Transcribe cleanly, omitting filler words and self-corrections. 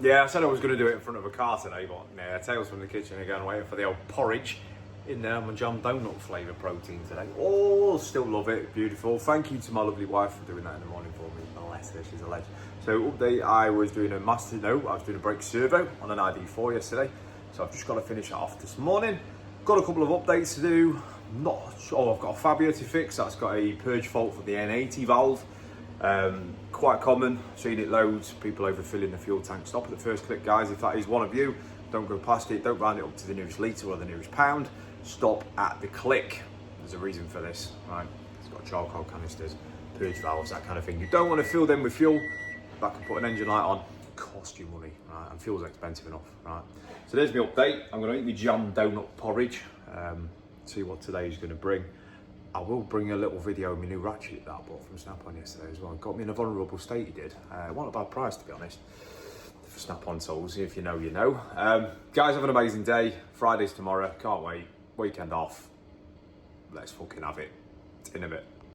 Yeah, I said I was going to do it in front of a car today, but yeah, Tales from the kitchen again, waiting for the old porridge in there. My jam donut flavour protein today. Oh, still love it, beautiful. Thank you to my lovely wife for doing that in the morning for me. Bless her, she's a legend. So update, I was doing a master note, I was doing a brake servo on an ID4 yesterday. So I've just got to finish it off this morning. Got a couple of updates to do. Not sure, I've got a Fabia to fix, that's got a purge fault for the N80 valve. Quite common, seen it loads, people overfilling the fuel tank. Stop at the first click, guys. If that is one of you, don't go past it, don't round it up to the nearest litre or the nearest pound. Stop at the click. There's a reason for this, right? It's got charcoal canisters, purge valves, that kind of thing. You don't want to fill them with fuel. That can put an engine light on, cost you money, right? And fuel's expensive enough, right? So there's my update. I'm going to eat my jam donut porridge, see what today's going to bring. I will bring a little video of my new ratchet that I bought from Snap-on yesterday as well. Got me in a vulnerable state, he did. Wasn't a bad price, to be honest, for Snap-on tools. If you know, you know. Guys, have an amazing day. Friday's tomorrow, can't wait. Weekend off. Let's fucking have it. In a bit.